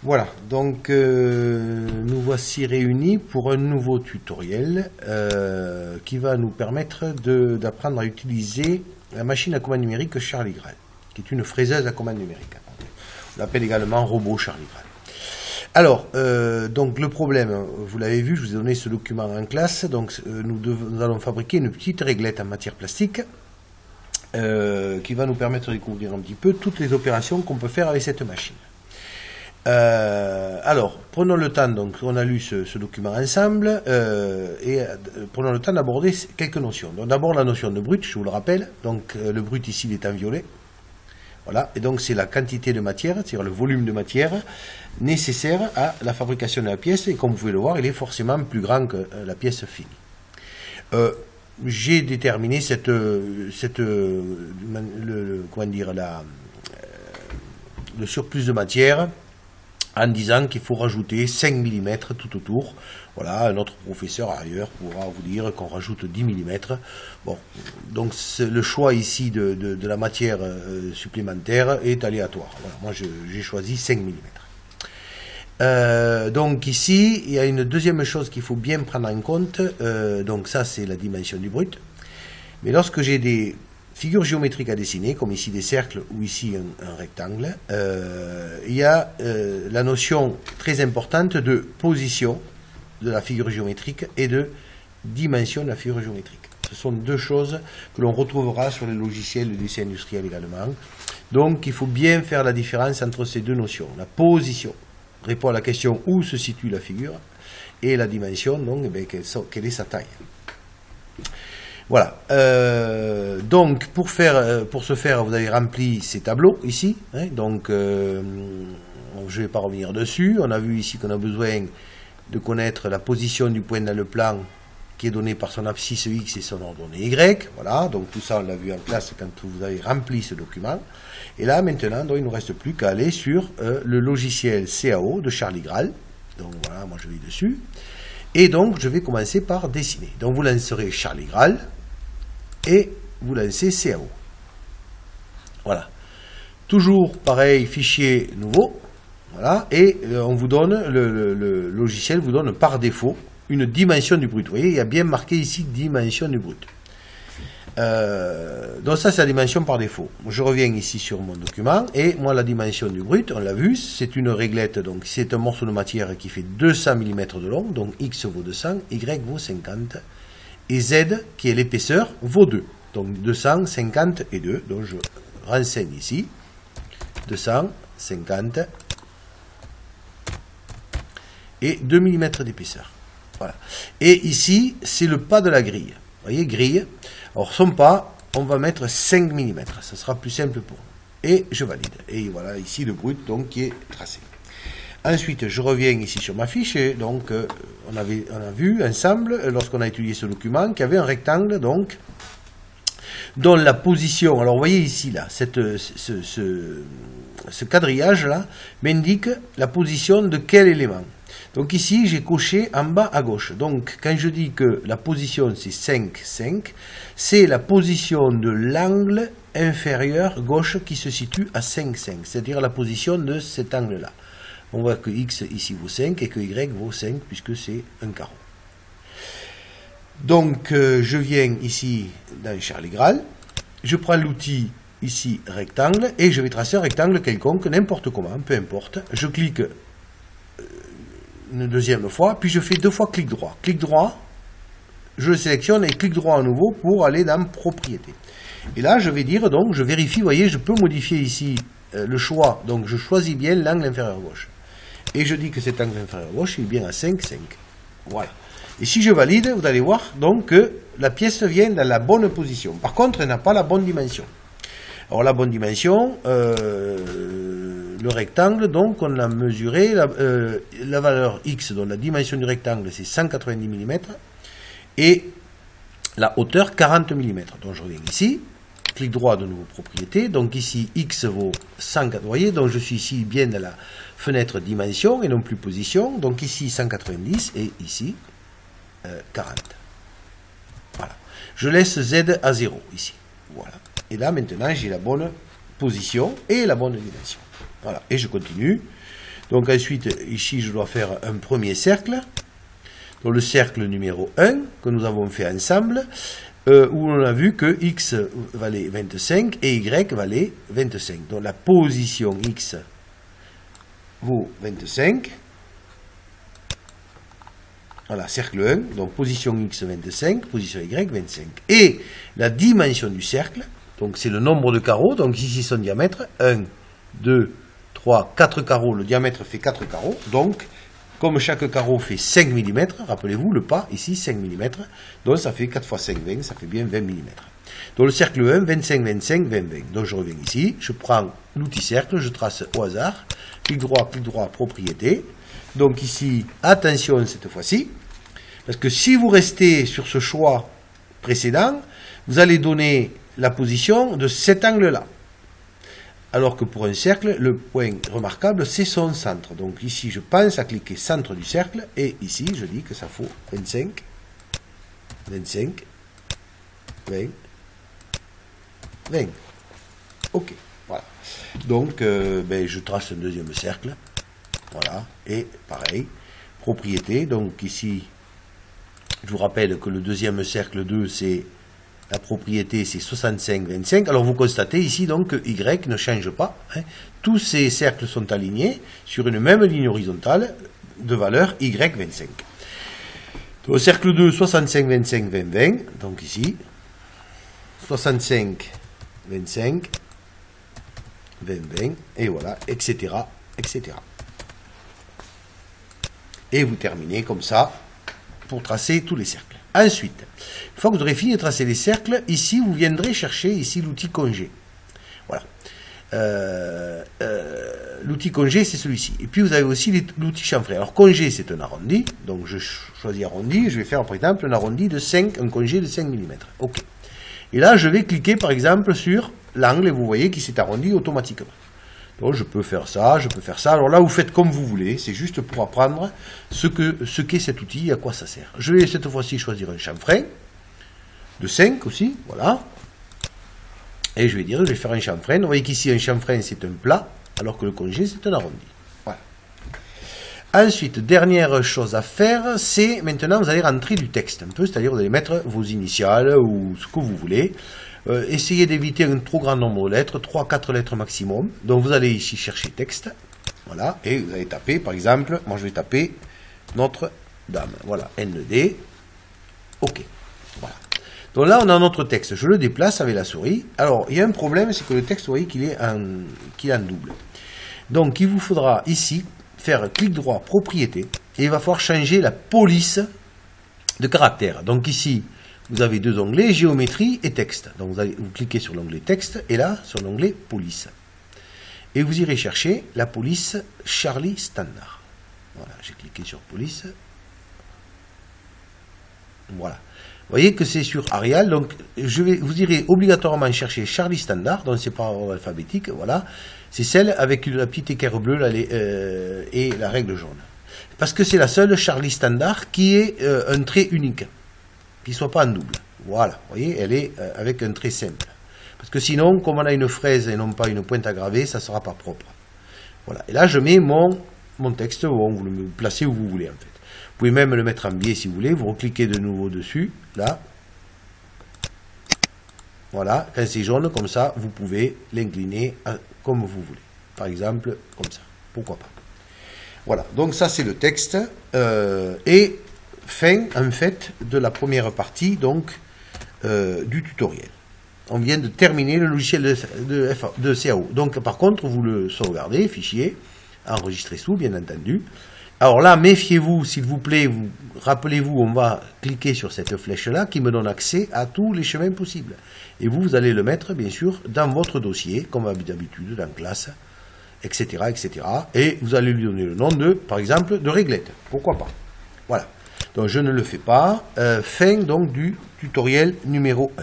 Voilà, donc nous voici réunis pour un nouveau tutoriel qui va nous permettre d'apprendre à utiliser la machine à commande numérique Charlie Graal, qui est une fraiseuse à commande numérique. On l'appelle également robot Charlie Graal. Alors, donc le problème, vous l'avez vu, je vous ai donné ce document en classe, donc nous allons fabriquer une petite réglette en matière plastique qui va nous permettre de découvrir un petit peu toutes les opérations qu'on peut faire avec cette machine. Alors, prenons le temps, donc on a lu ce document ensemble, prenons le temps d'aborder quelques notions. Donc d'abord la notion de brut, je vous le rappelle, donc le brut ici il est en violet, voilà, et donc c'est la quantité de matière, c'est-à-dire le volume de matière nécessaire à la fabrication de la pièce, et comme vous pouvez le voir, il est forcément plus grand que la pièce finie. J'ai déterminé le surplus de matière en disant qu'il faut rajouter 5 mm tout autour. Voilà, notre professeur ailleurs pourra vous dire qu'on rajoute 10 mm. Bon, donc le choix ici de la matière supplémentaire est aléatoire. Voilà, moi j'ai choisi 5 mm. Donc ici, il y a une deuxième chose qu'il faut bien prendre en compte. Donc ça, c'est la dimension du brut. Mais lorsque j'ai des figures géométriques à dessiner, comme ici des cercles ou ici un rectangle, il y a la notion très importante de position de la figure géométrique et de dimension de la figure géométrique. Ce sont deux choses que l'on retrouvera sur les logiciels de dessin industriel également. Donc il faut bien faire la différence entre ces deux notions. La position répond à la question où se situe la figure, et la dimension, donc, quelle est sa taille. Voilà, donc pour ce faire, vous avez rempli ces tableaux ici, hein, donc je ne vais pas revenir dessus. On a vu ici qu'on a besoin de connaître la position du point dans le plan qui est donné par son abscisse X et son ordonnée Y, voilà, donc tout ça on l'a vu en classe quand vous avez rempli ce document. Et là maintenant, donc, il ne nous reste plus qu'à aller sur le logiciel CAO de Charlie Graal, donc voilà, moi je vais dessus, et donc je vais commencer par dessiner. Donc vous lancerez Charlie Graal, et vous lancez CAO. Voilà. Toujours pareil, fichier nouveau. Voilà. Et on vous donne, le logiciel vous donne par défaut une dimension du brut. Vous voyez, il y a bien marqué ici dimension du brut. Donc ça, c'est la dimension par défaut. Je reviens ici sur mon document. Et moi, la dimension du brut, on l'a vu, c'est une réglette. Donc c'est un morceau de matière qui fait 200 mm de long. Donc X vaut 200, Y vaut 50. Et Z, qui est l'épaisseur, vaut 2. Donc 250 et 2. Donc je renseigne ici. 250 et 2 mm d'épaisseur. Voilà. Et ici, c'est le pas de la grille. Vous voyez, grille. Alors son pas, on va mettre 5 mm. Ça sera plus simple pour nous. Et je valide. Et voilà, ici le brut donc, qui est tracé. Ensuite, je reviens ici sur ma fiche, et donc on a vu ensemble, lorsqu'on a étudié ce document, qu'il y avait un rectangle, donc, dont la position, alors vous voyez ici, là, ce quadrillage-là, m'indique la position de quel élément. Donc ici, j'ai coché en bas à gauche. Donc, quand je dis que la position, c'est 5, 5, c'est la position de l'angle inférieur gauche qui se situe à 5, 5, c'est-à-dire la position de cet angle-là. On voit que X ici vaut 5 et que Y vaut 5 puisque c'est un carreau. Donc je viens ici dans Charlie Graal, je prends l'outil ici rectangle et je vais tracer un rectangle quelconque, n'importe comment, peu importe. Je clique une deuxième fois, puis je fais 2 fois clic droit. Clic droit, je le sélectionne et clic droit à nouveau pour aller dans propriété. Et là je vais dire, donc je vérifie, vous voyez, je peux modifier ici le choix, donc je choisis bien l'angle inférieur gauche. Et je dis que cet angle inférieur gauche est bien à 5, 5. Voilà. Et si je valide, vous allez voir donc que la pièce vient dans la bonne position. Par contre, elle n'a pas la bonne dimension. Alors la bonne dimension, le rectangle, donc on a mesuré la valeur X, donc la dimension du rectangle c'est 190 mm, et la hauteur 40 mm. Donc je reviens ici. Clic droit de nouveau propriété, donc ici X vaut 100, vous voyez, donc je suis ici bien dans la fenêtre dimension et non plus position, donc ici 190 et ici 40. Voilà. Je laisse Z à 0 ici. Voilà. Et là maintenant j'ai la bonne position et la bonne dimension. Voilà. Et je continue. Donc ensuite, ici, je dois faire un premier cercle. Donc le cercle numéro 1, que nous avons fait ensemble, où on a vu que x valait 25 et y valait 25. Donc la position x vaut 25. Voilà, cercle 1, donc position x 25, position y 25. Et la dimension du cercle, donc c'est le nombre de carreaux, donc ici son diamètre, 1, 2, 3, 4 carreaux, le diamètre fait 4 carreaux, donc comme chaque carreau fait 5 mm, rappelez-vous, le pas, ici 5 mm, donc ça fait 4 x 5, 20, ça fait bien 20 mm. Donc le cercle 1, 25, 25, 20, 20. Donc je reviens ici, je prends l'outil cercle, je trace au hasard, clic droit, propriété. Donc ici, attention cette fois-ci, parce que si vous restez sur ce choix précédent, vous allez donner la position de cet angle-là. Alors que pour un cercle, le point remarquable, c'est son centre. Donc ici, je pense à cliquer centre du cercle, et ici, je dis que ça faut 25, 25, 20, 20. Ok, voilà. Donc, je trace un deuxième cercle. Voilà, et pareil, propriété. Donc ici, je vous rappelle que le deuxième cercle 2, c'est la propriété, c'est 65, 25. Alors vous constatez ici donc que y ne change pas. Hein. Tous ces cercles sont alignés sur une même ligne horizontale de valeur y 25. Donc, cercle 2, 65, 25, 20, 20. Donc ici, 65, 25, 20, 20, et voilà, etc., etc. Et vous terminez comme ça pour tracer tous les cercles. Ensuite, une fois que vous aurez fini de tracer les cercles, ici vous viendrez chercher ici l'outil congé. Voilà. L'outil congé, c'est celui-ci. Et puis vous avez aussi l'outil chanfrein. Alors congé, c'est un arrondi. Donc je choisis arrondi. Je vais faire par exemple un arrondi de 5, un congé de 5 mm. OK. Et là, je vais cliquer par exemple sur l'angle et vous voyez qu'il s'est arrondi automatiquement. Donc je peux faire ça, je peux faire ça. Alors là, vous faites comme vous voulez. C'est juste pour apprendre ce qu'est cet outil et à quoi ça sert. Je vais cette fois-ci choisir un chanfrein de 5 aussi. Voilà. Et je vais faire un chanfrein. Vous voyez qu'ici, un chanfrein, c'est un plat, alors que le congé, c'est un arrondi. Voilà. Ensuite, dernière chose à faire, c'est maintenant, vous allez rentrer du texte un peu, c'est-à-dire vous allez mettre vos initiales ou ce que vous voulez. Essayez d'éviter un trop grand nombre de lettres, 3-4 lettres maximum. Donc vous allez ici chercher texte, voilà, et vous allez taper, par exemple, moi je vais taper Notre-Dame, voilà, ND, OK, voilà. Donc là on a notre texte, je le déplace avec la souris. Alors il y a un problème, c'est que le texte, vous voyez qu'il est en double. Donc il vous faudra ici faire clic droit, propriété, et il va falloir changer la police de caractère. Donc ici, vous avez deux onglets, géométrie et texte. Donc vous cliquez sur l'onglet texte et là, sur l'onglet police. Et vous irez chercher la police Charlie Standard. Voilà, j'ai cliqué sur police. Voilà. Vous voyez que c'est sur Arial, donc vous irez obligatoirement chercher Charlie Standard, donc c'est par ordre alphabétique, voilà. C'est celle avec la petite équerre bleue là, et la règle jaune. Parce que c'est la seule Charlie Standard qui est un trait unique. Qui ne soit pas en double. Voilà, vous voyez, elle est avec un trait simple. Parce que sinon, comme on a une fraise et non pas une pointe à graver, ça ne sera pas propre. Voilà, et là je mets mon texte, bon, vous le placez où vous voulez en fait. Vous pouvez même le mettre en biais si vous voulez, vous recliquez de nouveau dessus, là. Voilà, quand c'est jaune, comme ça, vous pouvez l'incliner comme vous voulez. Par exemple, comme ça, pourquoi pas. Voilà, donc ça c'est le texte, et fin en fait de la première partie donc du tutoriel. On vient de terminer le logiciel de CAO. Donc par contre vous le sauvegardez, fichier, enregistrez sous bien entendu. Alors là méfiez-vous s'il vous plaît, rappelez-vous, on va cliquer sur cette flèche là qui me donne accès à tous les chemins possibles. Et vous allez le mettre bien sûr dans votre dossier comme d'habitude dans classe, etc., etc. Et vous allez lui donner le nom de, par exemple, de réglette. Pourquoi pas. Voilà. Donc je ne le fais pas. Fin donc du tutoriel numéro 1.